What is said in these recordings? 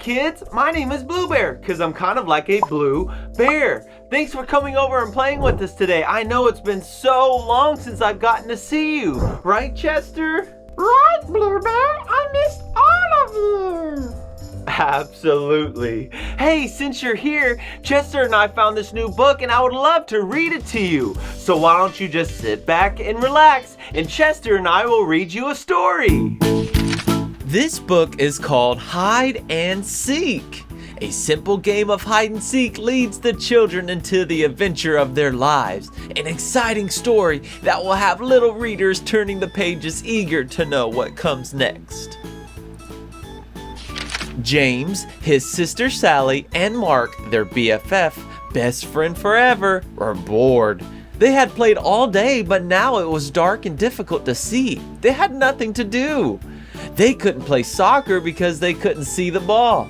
kids, my name is BluBear because I'm kind of like a blue bear. Thanks for coming over and playing with us today. I know it's been so long since I've gotten to see you. Right, Chester? Right, BluBear. I missed all of you. Absolutely. Hey, since you're here, Chester and I found this new book and I would love to read it to you. So why don't you just sit back and relax and Chester and I will read you a story. This book is called Hide and Seek. A simple game of hide and seek leads the children into the adventure of their lives. An exciting story that will have little readers turning the pages eager to know what comes next. James, his sister Sally, and Mark, their BFF, best friend forever, were bored. They had played all day, but now it was dark and difficult to see. They had nothing to do. They couldn't play soccer because they couldn't see the ball.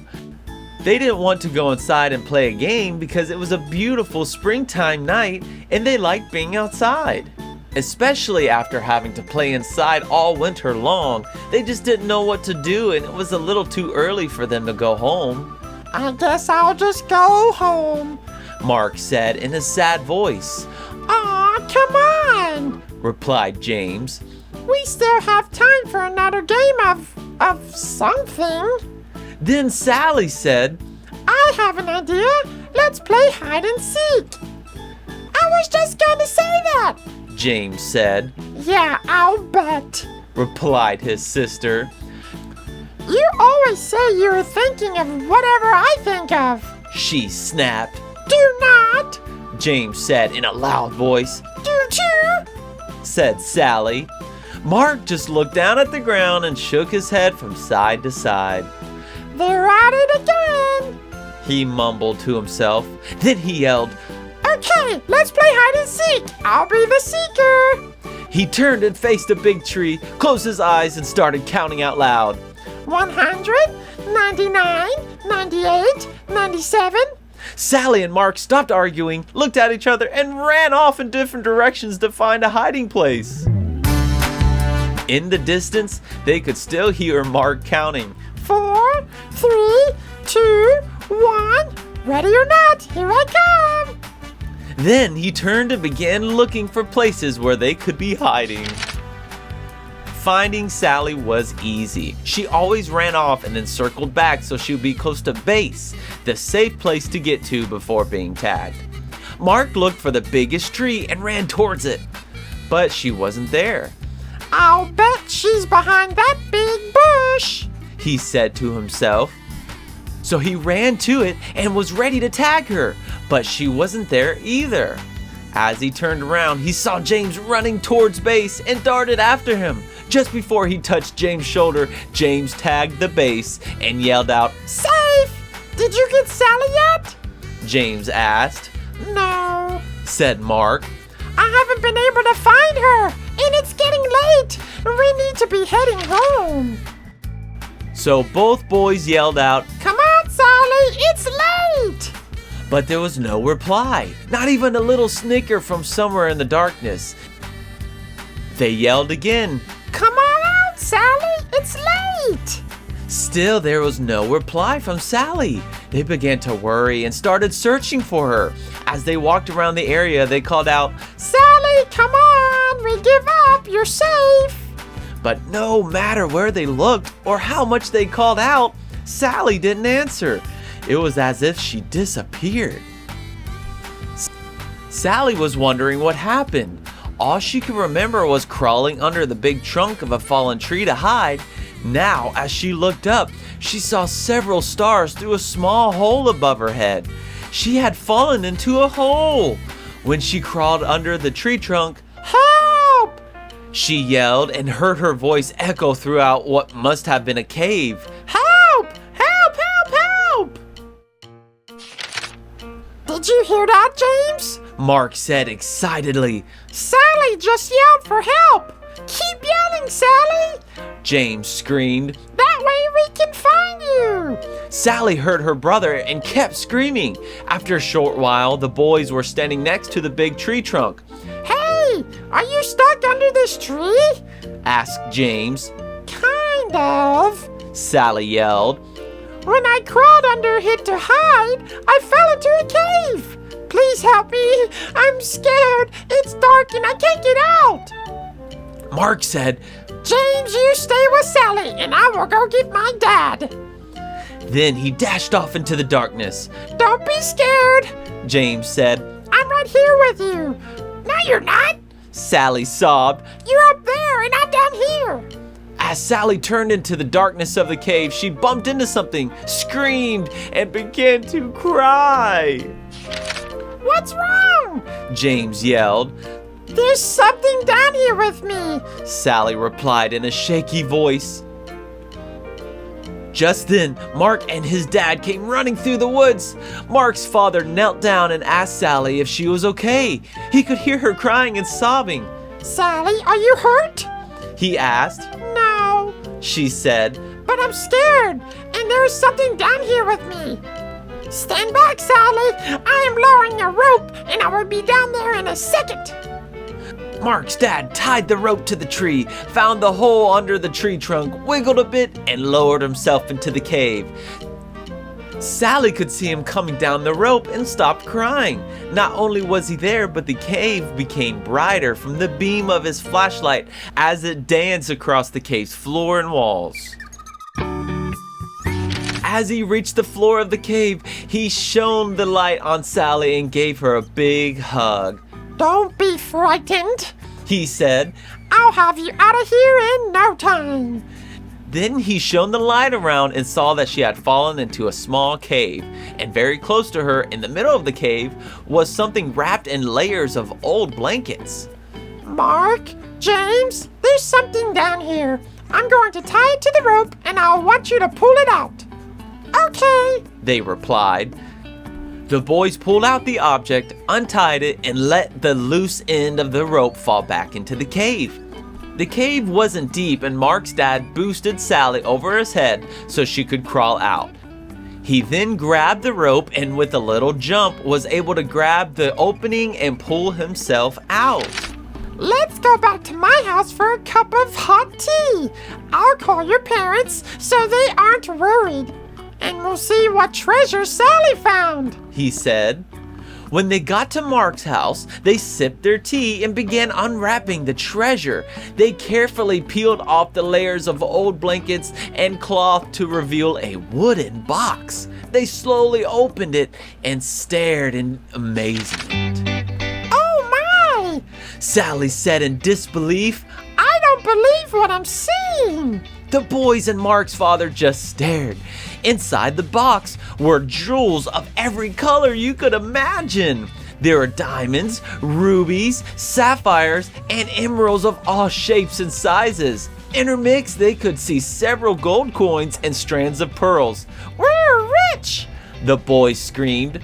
They didn't want to go inside and play a game because it was a beautiful springtime night and they liked being outside. Especially after having to play inside all winter long, they just didn't know what to do and it was a little too early for them to go home. I guess I'll just go home, Mark said in a sad voice. Aw, come on, replied James. We still have time for another game of something. Then Sally said, I have an idea. Let's play hide and seek. I was just going to say that, James said. Yeah, I'll bet, replied his sister. You always say you're thinking of whatever I think of, she snapped. Do not, James said in a loud voice. Do too, said Sally. Mark just looked down at the ground and shook his head from side to side. They're at it again, he mumbled to himself. Then he yelled, Okay, let's play hide and seek. I'll be the seeker. He turned and faced a big tree, closed his eyes, and started counting out loud. 100, 99, 98, 97. Sally and Mark stopped arguing, looked at each other, and ran off in different directions to find a hiding place. In the distance, they could still hear Mark counting. 4, 3, 2, 1. Ready or not, here I come. Then he turned and began looking for places where they could be hiding. Finding Sally was easy. She always ran off and then circled back so she would be close to base, the safe place to get to before being tagged. Mark looked for the biggest tree and ran towards it, but she wasn't there. I'll bet she's behind that big bush, he said to himself. So he ran to it and was ready to tag her, but she wasn't there either. As he turned around, he saw James running towards base and darted after him. Just before he touched James' shoulder, James tagged the base and yelled out, Safe! Did you get Sally yet? James asked. No, said Mark. I haven't been able to find her, and it's getting late. We need to be heading home. So both boys yelled out, Come on, Sally, it's late! But there was no reply, not even a little snicker from somewhere in the darkness. They yelled again, Come on out, Sally, it's late! Still, there was no reply from Sally. They began to worry and started searching for her. As they walked around the area, they called out, Sally, come on, we give up, you're safe. But no matter where they looked or how much they called out, Sally didn't answer. It was as if she disappeared. Sally was wondering what happened. All she could remember was crawling under the big trunk of a fallen tree to hide. Now, as she looked up, she saw several stars through a small hole above her head. She had fallen into a hole. When she crawled under the tree trunk, Help! she yelled and heard her voice echo throughout what must have been a cave. Help! Help, help, help! Did you hear that, James? Mark said excitedly. Sally just yelled for help. Keep yelling, Sally! James screamed. That way we can find you! Sally heard her brother and kept screaming. After a short while, the boys were standing next to the big tree trunk. Hey, are you stuck under this tree? asked James. Kind of, Sally yelled. When I crawled under it to hide, I fell into a cave. Please help me. I'm scared. It's dark and I can't get out. Mark said, James, you stay with Sally and I will go get my dad. Then he dashed off into the darkness. Don't be scared, James said. I'm right here with you. No, you're not. Sally sobbed. You're up there and I'm down here. As Sally turned into the darkness of the cave, she bumped into something, screamed, and began to cry. What's wrong? James yelled. There's something down here with me, Sally replied in a shaky voice. Just then, Mark and his dad came running through the woods. Mark's father knelt down and asked Sally if she was okay. He could hear her crying and sobbing. Sally, are you hurt? He asked. No, She said. but I'm scared, and there's something down here with me. Stand back, Sally. I am lowering a rope, and I will be down there in a second. Mark's dad tied the rope to the tree, found the hole under the tree trunk, wiggled a bit, and lowered himself into the cave. Sally could see him coming down the rope and stopped crying. Not only was he there, but the cave became brighter from the beam of his flashlight as it danced across the cave's floor and walls. As he reached the floor of the cave, he shone the light on Sally and gave her a big hug. Don't be frightened. He said. I'll have you out of here in no time. Then he shone the light around and saw that she had fallen into a small cave. And very close to her, in the middle of the cave, was something wrapped in layers of old blankets. Mark, James, there's something down here. I'm going to tie it to the rope and I'll want you to pull it out. Okay, they replied. The boys pulled out the object, untied it, and let the loose end of the rope fall back into the cave. The cave wasn't deep, and Mark's dad boosted Sally over his head so she could crawl out. He then grabbed the rope and with a little jump was able to grab the opening and pull himself out. let's go back to my house for a cup of hot tea. I'll call your parents so they aren't worried. And we'll see what treasure Sally found, he said. When they got to Mark's house, they sipped their tea and began unwrapping the treasure. They carefully peeled off the layers of old blankets and cloth to reveal a wooden box. They slowly opened it and stared in amazement. Oh my! Sally said in disbelief. I don't believe what I'm seeing. The boys and Mark's father just stared. Inside the box were jewels of every color you could imagine. There were diamonds, rubies, sapphires, and emeralds of all shapes and sizes. Intermixed, they could see several gold coins and strands of pearls. We're rich! The boys screamed.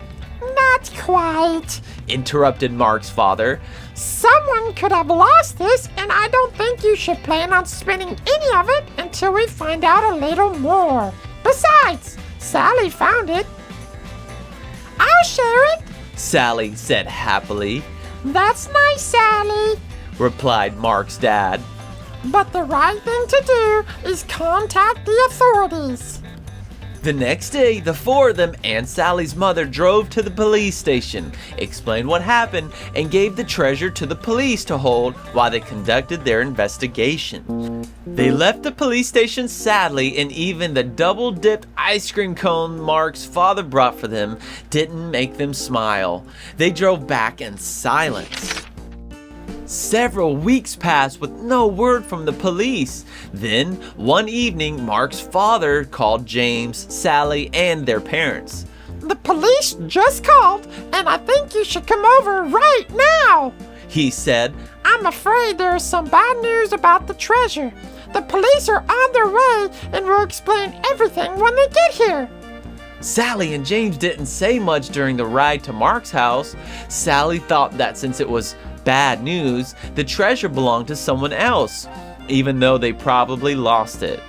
Not quite, Interrupted Mark's father. Someone could have lost this, and I don't think you should plan on spending any of it until we find out a little more. Besides, Sally found it. I'll share it, Sally said happily. That's nice, Sally. Replied Mark's dad. But the right thing to do is contact the authorities. The next day, the four of them and Sally's mother drove to the police station, explained what happened, and gave the treasure to the police to hold while they conducted their investigation. They left the police station sadly, and even the double-dipped ice cream cone Mark's father brought for them didn't make them smile. They drove back in silence. Several weeks passed with no word from the police. Then, one evening, Mark's father called James, Sally, and their parents. The police just called, and I think you should come over right now, he said. I'm afraid there is some bad news about the treasure. The police are on their way and will explain everything when they get here. Sally and James didn't say much during the ride to Mark's house. Sally thought that since it was bad news, the treasure belonged to someone else, even though they probably lost it.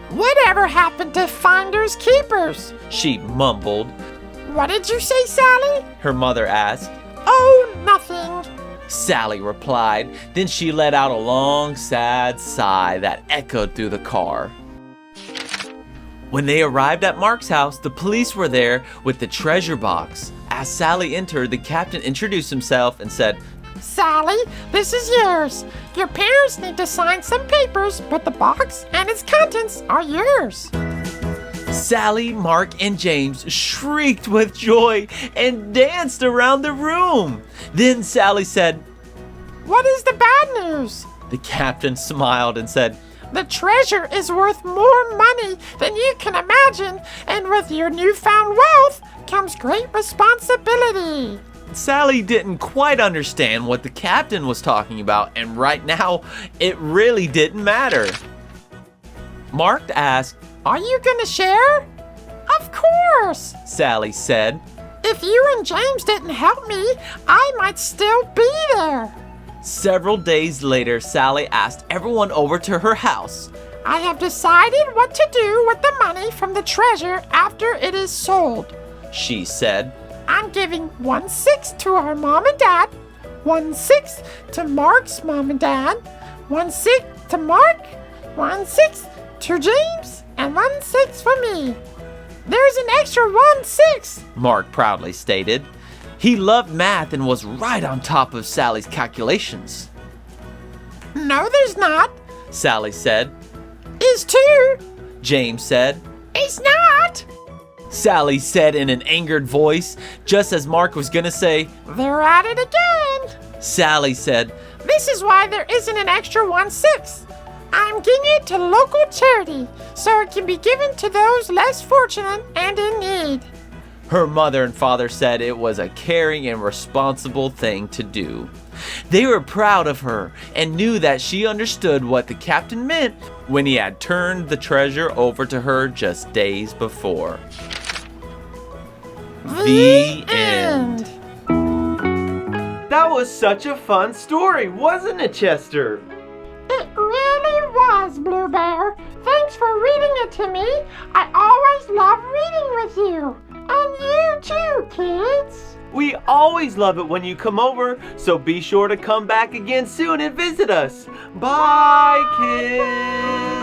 Whatever happened to finders keepers? She mumbled. What did you say, Sally? Her mother asked. Oh, nothing, Sally replied. Then she let out a long, sad sigh that echoed through the car. When they arrived at Mark's house, the police were there with the treasure box. As Sally entered, the captain introduced himself and said, Sally, this is yours. Your parents need to sign some papers, but the box and its contents are yours. Sally, Mark, and James shrieked with joy and danced around the room. Then Sally said, What is the bad news? The captain smiled and said, The treasure is worth more money than you can imagine, and with your newfound wealth comes great responsibility. Sally didn't quite understand what the captain was talking about, and right now, it really didn't matter. Mark asked, Are you gonna share? Of course, Sally said. If you and James didn't help me, I might still be there. Several days later, Sally asked everyone over to her house. I have decided what to do with the money from the treasure after it is sold, She said. I'm giving 1/6 to our mom and dad, 1/6 to Mark's mom and dad, 1/6 to Mark, 1/6 to James, and 1/6 for me. There's an extra 1/6, Mark proudly stated. He loved math and was right on top of Sally's calculations. No, there's not, Sally said. Is 2, James said. It's not, Sally said in an angered voice, just as Mark was gonna say, They're at it again. Sally said, This is why there isn't an extra 1/6. I'm giving it to local charity so it can be given to those less fortunate and in need. Her mother and father said it was a caring and responsible thing to do. They were proud of her and knew that she understood what the captain meant when he had turned the treasure over to her just days before. The end. That was such a fun story, wasn't it, Chester? It really was, BluBear. Thanks for reading it to me. I always love reading with you. And you too, kids. We always love it when you come over, so be sure to come back again soon and visit us. Bye, kids!